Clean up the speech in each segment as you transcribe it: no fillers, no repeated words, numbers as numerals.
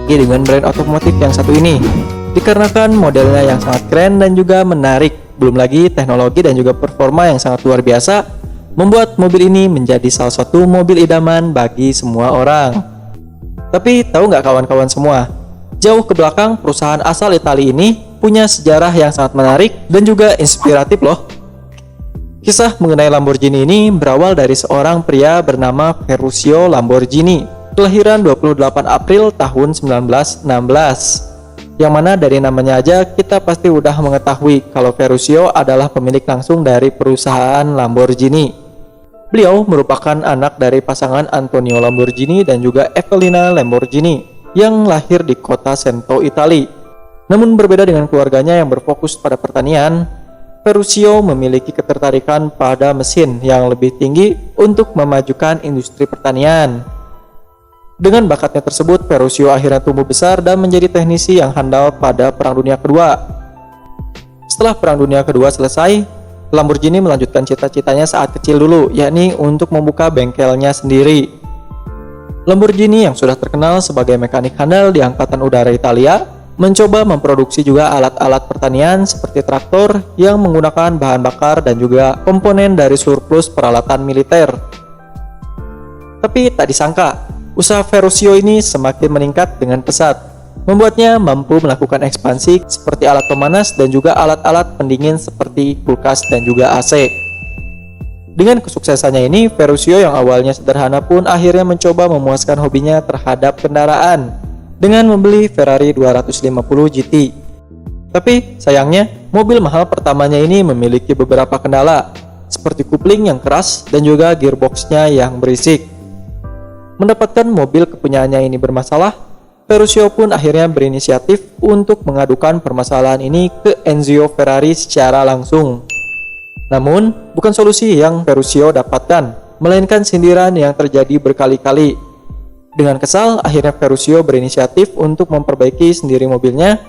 apalagi dengan brand otomotif yang satu ini. Dikarenakan modelnya yang sangat keren dan juga menarik, belum lagi teknologi dan juga performa yang sangat luar biasa, membuat mobil ini menjadi salah satu mobil idaman bagi semua orang. Tapi tahu nggak kawan-kawan semua, jauh ke belakang perusahaan asal Italia ini punya sejarah yang sangat menarik dan juga inspiratif loh. Kisah mengenai Lamborghini ini berawal dari seorang pria bernama Ferruccio Lamborghini, kelahiran 28 April tahun 1916. Yang mana dari namanya aja kita pasti udah mengetahui kalau Ferruccio adalah pemilik langsung dari perusahaan Lamborghini. Beliau merupakan anak dari pasangan Antonio Lamborghini dan juga Evelina Lamborghini yang lahir di kota Cento, Italia. Namun berbeda dengan keluarganya yang berfokus pada pertanian, Ferruccio memiliki ketertarikan pada mesin yang lebih tinggi untuk memajukan industri pertanian. Dengan bakatnya tersebut, Ferruccio akhirnya tumbuh besar dan menjadi teknisi yang handal pada Perang Dunia Kedua. Setelah Perang Dunia Kedua selesai, Lamborghini melanjutkan cita-citanya saat kecil dulu, yakni untuk membuka bengkelnya sendiri. Lamborghini yang sudah terkenal sebagai mekanik handal di Angkatan Udara Italia, mencoba memproduksi juga alat-alat pertanian seperti traktor yang menggunakan bahan bakar dan juga komponen dari surplus peralatan militer. Tapi tak disangka, usaha Ferruccio ini semakin meningkat dengan pesat, membuatnya mampu melakukan ekspansi seperti alat pemanas dan juga alat-alat pendingin seperti kulkas dan juga AC. Dengan kesuksesannya ini, Ferruccio yang awalnya sederhana pun akhirnya mencoba memuaskan hobinya terhadap kendaraan dengan membeli Ferrari 250 GT. Tapi sayangnya, mobil mahal pertamanya ini memiliki beberapa kendala, seperti kupling yang keras dan juga gearboxnya yang berisik. Mendapatkan mobil kepunyaannya ini bermasalah, Ferruccio pun akhirnya berinisiatif untuk mengadukan permasalahan ini ke Enzo Ferrari secara langsung. Namun, bukan solusi yang Ferruccio dapatkan, melainkan sindiran yang terjadi berkali-kali. Dengan kesal, akhirnya Ferruccio berinisiatif untuk memperbaiki sendiri mobilnya,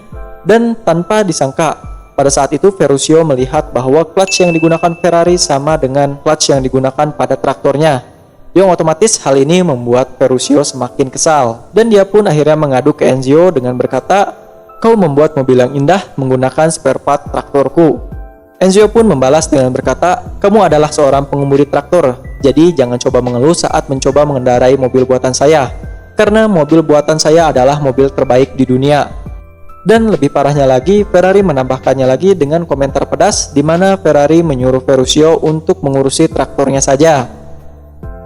dan tanpa disangka, pada saat itu Ferruccio melihat bahwa clutch yang digunakan Ferrari sama dengan clutch yang digunakan pada traktornya. Yang otomatis hal ini membuat Ferruccio semakin kesal, dan dia pun akhirnya mengadu ke Enzo dengan berkata, "Kau membuat mobil yang indah menggunakan spare part traktorku." Enzo pun membalas dengan berkata, "Kamu adalah seorang pengemudi traktor, jadi jangan coba mengeluh saat mencoba mengendarai mobil buatan saya, karena mobil buatan saya adalah mobil terbaik di dunia." Dan lebih parahnya lagi, Ferrari menambahkannya lagi dengan komentar pedas di mana Ferrari menyuruh Ferruccio untuk mengurusi traktornya saja.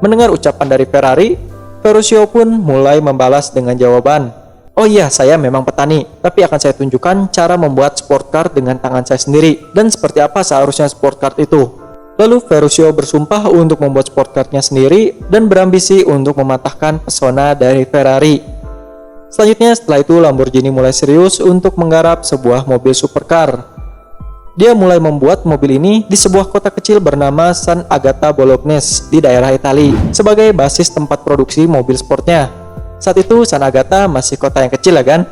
Mendengar ucapan dari Ferrari, Ferruccio pun mulai membalas dengan jawaban, "Oh iya, saya memang petani, tapi akan saya tunjukkan cara membuat sport car dengan tangan saya sendiri, dan seperti apa seharusnya sport car itu." Lalu Ferruccio bersumpah untuk membuat sport car-nya sendiri dan berambisi untuk mematahkan pesona dari Ferrari. Selanjutnya setelah itu Lamborghini mulai serius untuk menggarap sebuah mobil supercar. Dia mulai membuat mobil ini di sebuah kota kecil bernama San Agata Bolognese di daerah Italia sebagai basis tempat produksi mobil sportnya. Saat itu San Agata masih kota yang kecil ya kan?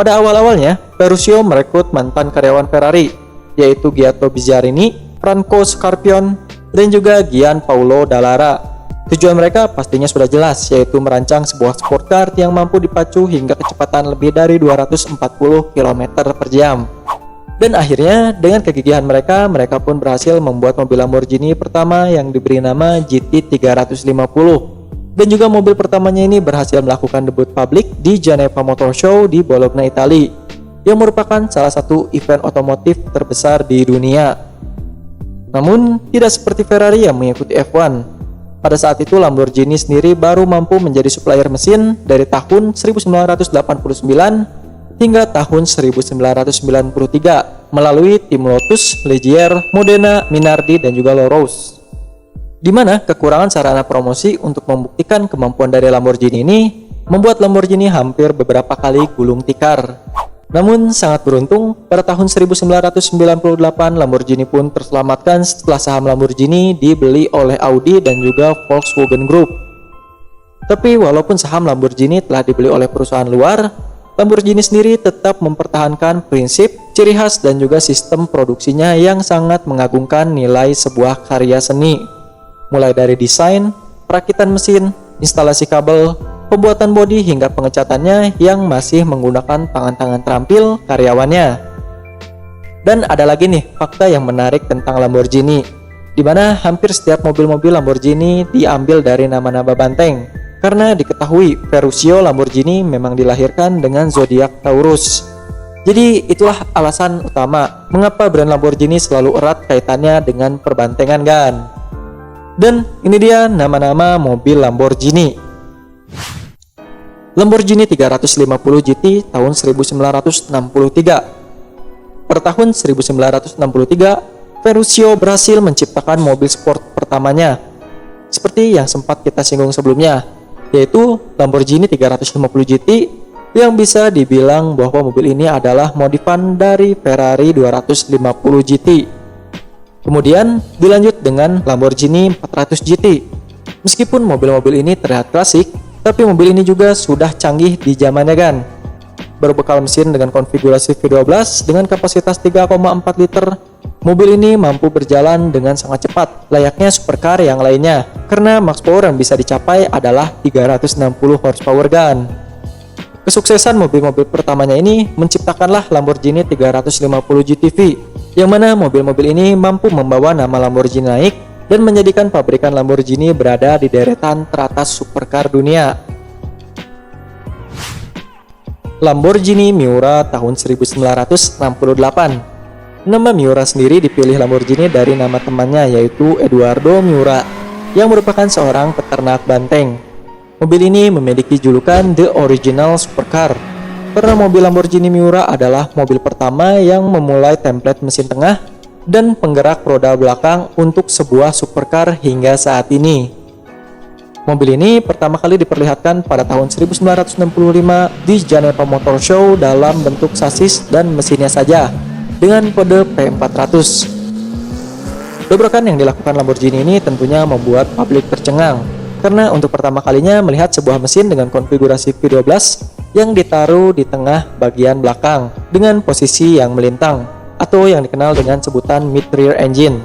Pada awal-awalnya, Ferruccio merekrut mantan karyawan Ferrari, yaitu Gaetano Bizzarini, Franco Scarpion, dan juga Gian Paolo Dallara. Tujuan mereka pastinya sudah jelas, yaitu merancang sebuah sport car yang mampu dipacu hingga kecepatan lebih dari 240 km per jam. Dan akhirnya, dengan kegigihan mereka pun berhasil membuat mobil Lamborghini pertama yang diberi nama GT350. Dan juga mobil pertamanya ini berhasil melakukan debut publik di Geneva Motor Show di Bologna, Italia, yang merupakan salah satu event otomotif terbesar di dunia. Namun, tidak seperti Ferrari yang mengikuti F1. Pada saat itu Lamborghini sendiri baru mampu menjadi supplier mesin dari tahun 1989 hingga tahun 1993 melalui tim Lotus, Ligier, Modena, Minardi, dan juga Larousse. Di mana kekurangan sarana promosi untuk membuktikan kemampuan dari Lamborghini ini membuat Lamborghini hampir beberapa kali gulung tikar. Namun sangat beruntung, pada tahun 1998 Lamborghini pun terselamatkan setelah saham Lamborghini dibeli oleh Audi dan juga Volkswagen Group. Tapi walaupun saham Lamborghini telah dibeli oleh perusahaan luar, Lamborghini sendiri tetap mempertahankan prinsip, ciri khas, dan juga sistem produksinya yang sangat mengagungkan nilai sebuah karya seni. Mulai dari desain, perakitan mesin, instalasi kabel, pembuatan bodi hingga pengecatannya yang masih menggunakan tangan-tangan terampil karyawannya. Dan ada lagi nih fakta yang menarik tentang Lamborghini, di mana hampir setiap mobil-mobil Lamborghini diambil dari nama-nama banteng. Karena diketahui Ferruccio Lamborghini memang dilahirkan dengan zodiak Taurus. Jadi itulah alasan utama mengapa brand Lamborghini selalu erat kaitannya dengan perbantengan kan. Dan ini dia nama-nama mobil Lamborghini. Lamborghini 350 GT tahun 1963. Per tahun 1963, Ferruccio berhasil menciptakan mobil sport pertamanya. Seperti yang sempat kita singgung sebelumnya, yaitu Lamborghini 350 GT yang bisa dibilang bahwa mobil ini adalah modifan dari Ferrari 250 GT. Kemudian dilanjut dengan Lamborghini 400 GT. Meskipun mobil-mobil ini terlihat klasik, tapi mobil ini juga sudah canggih di zamannya kan. Berbekal mesin dengan konfigurasi V12 dengan kapasitas 3,4 liter, mobil ini mampu berjalan dengan sangat cepat, layaknya supercar yang lainnya, karena max power yang bisa dicapai adalah 360 horsepower gun. Kesuksesan mobil-mobil pertamanya ini menciptakanlah Lamborghini 350 GTV, yang mana mobil-mobil ini mampu membawa nama Lamborghini naik dan menjadikan pabrikan Lamborghini berada di deretan teratas supercar dunia. Lamborghini Miura tahun 1968. Nama Miura sendiri dipilih Lamborghini dari nama temannya, yaitu Eduardo Miura, yang merupakan seorang peternak banteng. Mobil ini memiliki julukan The Original Supercar karena mobil Lamborghini Miura adalah mobil pertama yang memulai template mesin tengah dan penggerak roda belakang untuk sebuah supercar hingga saat ini. Mobil ini pertama kali diperlihatkan pada tahun 1965 di Geneva Motor Show dalam bentuk sasis dan mesinnya saja dengan kode P400. Dobrakan yang dilakukan Lamborghini ini tentunya membuat publik tercengang, karena untuk pertama kalinya melihat sebuah mesin dengan konfigurasi V12 yang ditaruh di tengah bagian belakang dengan posisi yang melintang atau yang dikenal dengan sebutan mid-rear engine.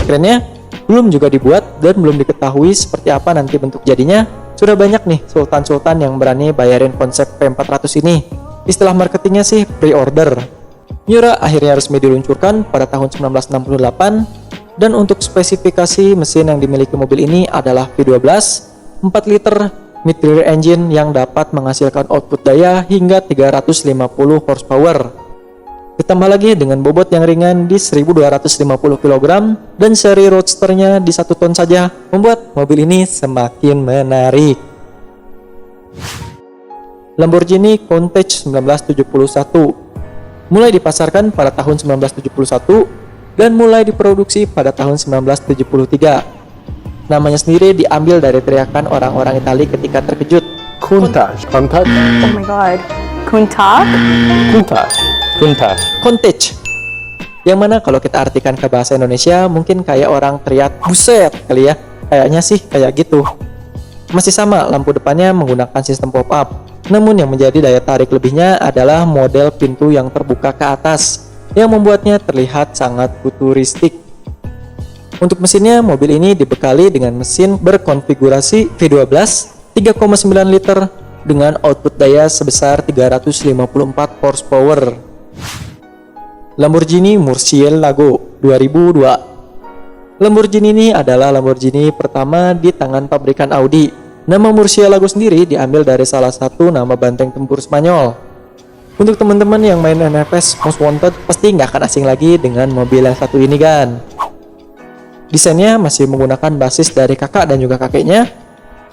Kerennya, belum juga dibuat dan belum diketahui seperti apa nanti bentuk jadinya. Sudah banyak nih sultan-sultan yang berani bayarin konsep P400 ini. Istilah marketingnya sih pre-order. Miura akhirnya resmi diluncurkan pada tahun 1968. Dan untuk spesifikasi mesin yang dimiliki mobil ini adalah V12 4 liter mid-rear engine yang dapat menghasilkan output daya hingga 350 horsepower. Ditambah lagi dengan bobot yang ringan di 1250 kg dan seri roadsternya di 1 ton saja, membuat mobil ini semakin menarik. Lamborghini Countach 1971 mulai dipasarkan pada tahun 1971 dan mulai diproduksi pada tahun 1973. Namanya sendiri diambil dari teriakan orang-orang Italia ketika terkejut. Countach. Countach. Oh my god. Countach? Countach. Countach. Countach. Yang mana kalau kita artikan ke bahasa Indonesia mungkin kayak orang teriak buset kali ya. Kayaknya sih kayak gitu. Masih sama, lampu depannya menggunakan sistem pop-up. Namun yang menjadi daya tarik lebihnya adalah model pintu yang terbuka ke atas, yang membuatnya terlihat sangat futuristik. Untuk mesinnya, mobil ini dibekali dengan mesin berkonfigurasi V12 3,9 liter dengan output daya sebesar 354 horsepower. Lamborghini Murcielago 2002. Lamborghini ini adalah Lamborghini pertama di tangan pabrikan Audi. Nama Murcielago sendiri diambil dari salah satu nama banteng tempur Spanyol. Untuk teman-teman yang main NFS Most Wanted pasti nggak akan asing lagi dengan mobil yang satu ini kan. Desainnya masih menggunakan basis dari kakak dan juga kakeknya.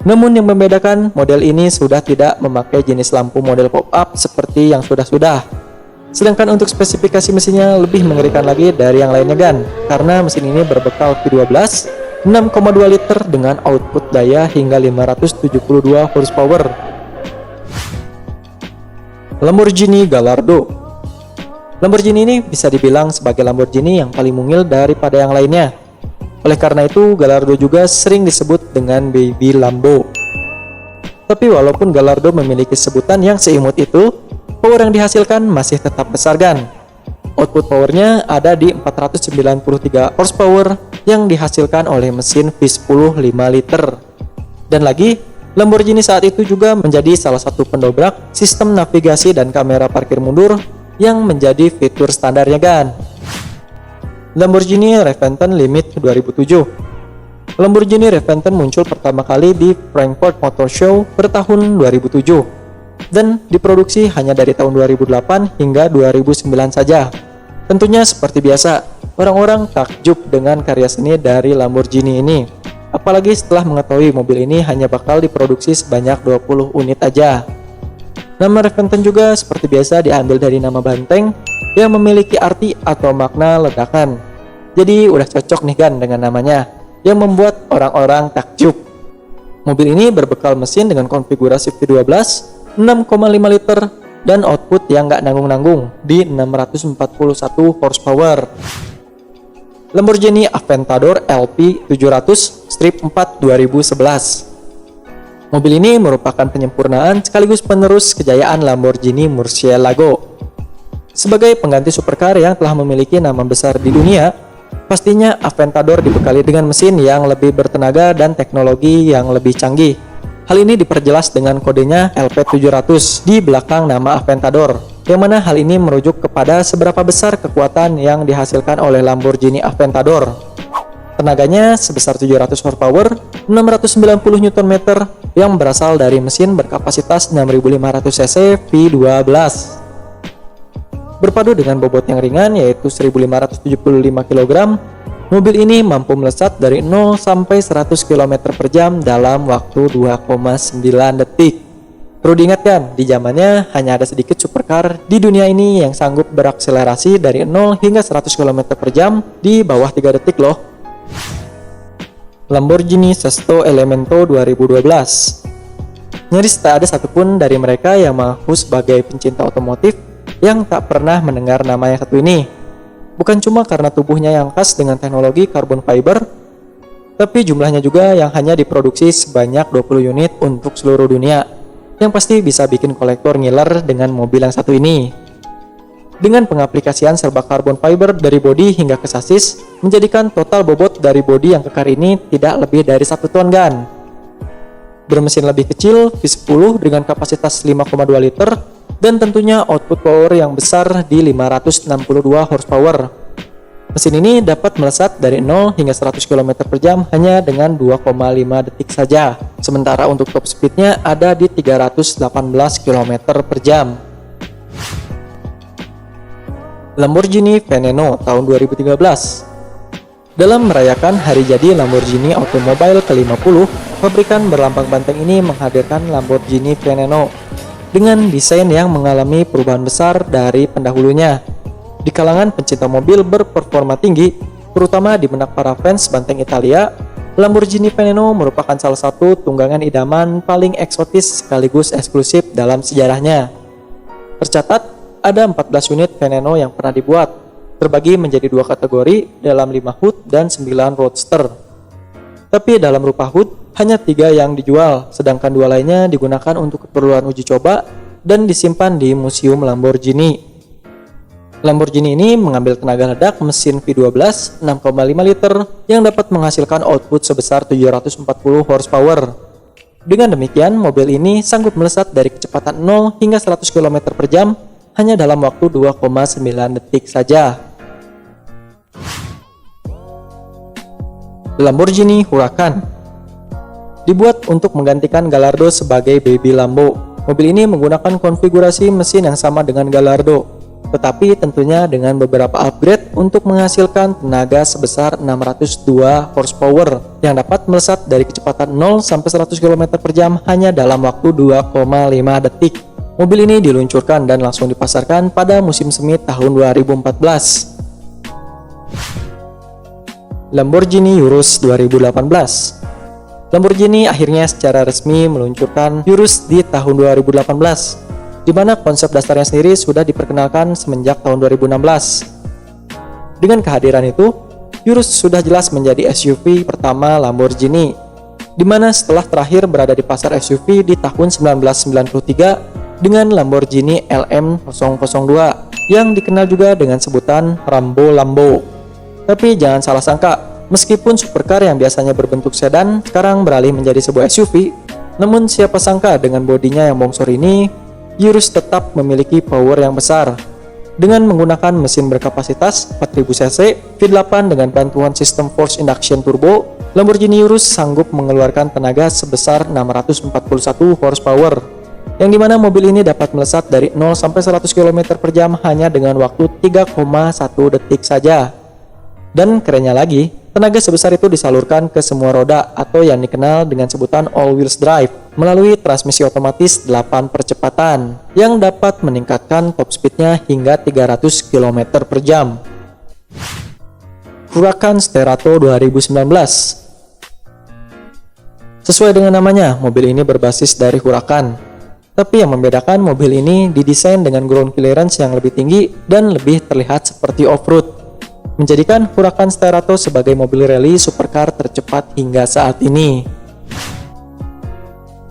Namun yang membedakan, model ini sudah tidak memakai jenis lampu model pop-up seperti yang sudah-sudah. Sedangkan untuk spesifikasi mesinnya lebih mengerikan lagi dari yang lainnya kan, karena mesin ini berbekal V12 6,2 liter dengan output daya hingga 572 horsepower. Lamborghini Gallardo. Lamborghini ini bisa dibilang sebagai Lamborghini yang paling mungil daripada yang lainnya. Oleh karena itu, Gallardo juga sering disebut dengan Baby Lambo. Tapi walaupun Gallardo memiliki sebutan yang seimut itu, power yang dihasilkan masih tetap besar kan. Output powernya ada di 493 horsepower yang dihasilkan oleh mesin V10 5 liter. Dan lagi, Lamborghini saat itu juga menjadi salah satu pendobrak sistem navigasi dan kamera parkir mundur yang menjadi fitur standarnya kan. Lamborghini Reventon Limit 2007. Lamborghini Reventon muncul pertama kali di Frankfurt Motor Show pada tahun 2007 dan diproduksi hanya dari tahun 2008 hingga 2009 saja. Tentunya seperti biasa, orang-orang takjub dengan karya seni dari Lamborghini ini. Apalagi setelah mengetahui mobil ini hanya bakal diproduksi sebanyak 20 unit aja. Nama Reventon juga seperti biasa diambil dari nama banteng yang memiliki arti atau makna ledakan. Jadi udah cocok nih kan dengan namanya, yang membuat orang-orang takjub. Mobil ini berbekal mesin dengan konfigurasi V12 6,5 liter dan output yang nggak nanggung-nanggung di 641 horsepower. Lamborghini Aventador LP 700 Strip 4 2011. Mobil ini merupakan penyempurnaan sekaligus penerus kejayaan Lamborghini Murcielago. Sebagai pengganti supercar yang telah memiliki nama besar di dunia, pastinya Aventador dibekali dengan mesin yang lebih bertenaga dan teknologi yang lebih canggih. Hal ini diperjelas dengan kodenya LP700 di belakang nama Aventador, yang mana hal ini merujuk kepada seberapa besar kekuatan yang dihasilkan oleh Lamborghini Aventador. Tenaganya sebesar 700 horsepower, 690 Nm yang berasal dari mesin berkapasitas 6500 cc V12. Berpadu dengan bobot yang ringan yaitu 1575 kg, mobil ini mampu melesat dari 0 sampai 100 km per jam dalam waktu 2,9 detik. Perlu diingatkan, di zamannya hanya ada sedikit supercar di dunia ini yang sanggup berakselerasi dari 0 hingga 100 km per jam di bawah 3 detik loh. Lamborghini Sesto Elemento 2012. Nyaris tak ada satupun dari mereka yang mengaku sebagai pencinta otomotif yang tak pernah mendengar nama yang satu ini. Bukan cuma karena tubuhnya yang khas dengan teknologi carbon fiber, tapi jumlahnya juga yang hanya diproduksi sebanyak 20 unit untuk seluruh dunia, yang pasti bisa bikin kolektor ngiler dengan mobil yang satu ini. Dengan pengaplikasian serba carbon fiber dari bodi hingga ke sasis, menjadikan total bobot dari bodi yang kekar ini tidak lebih dari 1 ton gan. Bermesin lebih kecil, V10 dengan kapasitas 5,2 liter, dan tentunya output power yang besar di 562 horsepower. Mesin ini dapat melesat dari 0 hingga 100 km per jam hanya dengan 2,5 detik saja. Sementara untuk top speednya ada di 318 km per jam. Lamborghini Veneno tahun 2013. Dalam merayakan hari jadi Lamborghini Automobile ke-50, pabrikan berlambang banteng ini menghadirkan Lamborghini Veneno dengan desain yang mengalami perubahan besar dari pendahulunya. Di kalangan pencinta mobil berperforma tinggi, terutama di benak para fans banteng Italia, Lamborghini Veneno merupakan salah satu tunggangan idaman paling eksotis sekaligus eksklusif dalam sejarahnya. Tercatat, ada 14 unit Veneno yang pernah dibuat, terbagi menjadi 2 kategori dalam 5 hood dan 9 roadster. Tapi dalam rupa hood, hanya 3 yang dijual, sedangkan 2 lainnya digunakan untuk keperluan uji coba dan disimpan di Museum Lamborghini. Lamborghini ini mengambil tenaga ledak mesin V12 6,5 liter yang dapat menghasilkan output sebesar 740 horsepower. Dengan demikian, mobil ini sanggup melesat dari kecepatan 0 hingga 100 km per jam hanya dalam waktu 2,9 detik saja. Lamborghini Huracan dibuat untuk menggantikan Gallardo sebagai baby Lambo. Mobil ini menggunakan konfigurasi mesin yang sama dengan Gallardo, tetapi tentunya dengan beberapa upgrade untuk menghasilkan tenaga sebesar 602 horsepower yang dapat melesat dari kecepatan 0 sampai 100 km per jam hanya dalam waktu 2,5 detik. Mobil ini diluncurkan dan langsung dipasarkan pada musim semi tahun 2014. Lamborghini Urus 2018. Lamborghini akhirnya secara resmi meluncurkan Urus di tahun 2018, di mana konsep dasarnya sendiri sudah diperkenalkan semenjak tahun 2016. Dengan kehadiran itu, Urus sudah jelas menjadi SUV pertama Lamborghini, di mana setelah terakhir berada di pasar SUV di tahun 1993 dengan Lamborghini LM002 yang dikenal juga dengan sebutan Rambo Lambo. Tapi jangan salah sangka, meskipun supercar yang biasanya berbentuk sedan sekarang beralih menjadi sebuah SUV, Namun siapa sangka dengan bodinya yang bongsor ini, Urus tetap memiliki power yang besar. Dengan menggunakan mesin berkapasitas 4000 cc V8 dengan bantuan sistem force induction turbo, Lamborghini Urus sanggup mengeluarkan tenaga sebesar 641 horsepower, yang dimana mobil ini dapat melesat dari 0 sampai 100 km per jam hanya dengan waktu 3,1 detik saja. Dan kerennya lagi, tenaga sebesar itu disalurkan ke semua roda atau yang dikenal dengan sebutan all wheels drive melalui transmisi otomatis 8 percepatan yang dapat meningkatkan top speednya hingga 300 km per jam. Huracan Sterato 2019. Sesuai dengan namanya, mobil ini berbasis dari Huracan. Tapi yang membedakan mobil ini didesain dengan ground clearance yang lebih tinggi dan lebih terlihat seperti off-road, menjadikan Huracan Sterato sebagai mobil rally supercar tercepat hingga saat ini.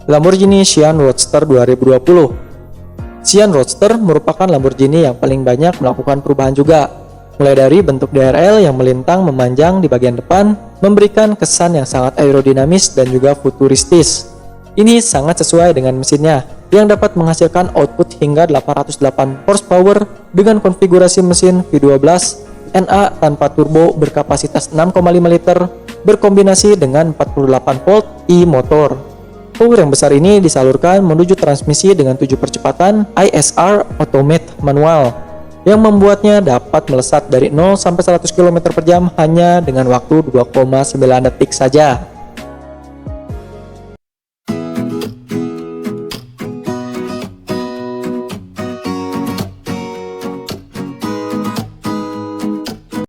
Lamborghini Sian Roadster 2020. Sian Roadster merupakan Lamborghini yang paling banyak melakukan perubahan juga, mulai dari bentuk DRL yang melintang memanjang di bagian depan, memberikan kesan yang sangat aerodinamis dan juga futuristis. Ini sangat sesuai dengan mesinnya, yang dapat menghasilkan output hingga 808 horsepower dengan konfigurasi mesin V12 NA tanpa turbo berkapasitas 6,5 liter berkombinasi dengan 48 volt e-motor. Power yang besar ini disalurkan menuju transmisi dengan 7 percepatan ISR Automate manual yang membuatnya dapat melesat dari 0 sampai 100 km per jam hanya dengan waktu 2,9 detik saja.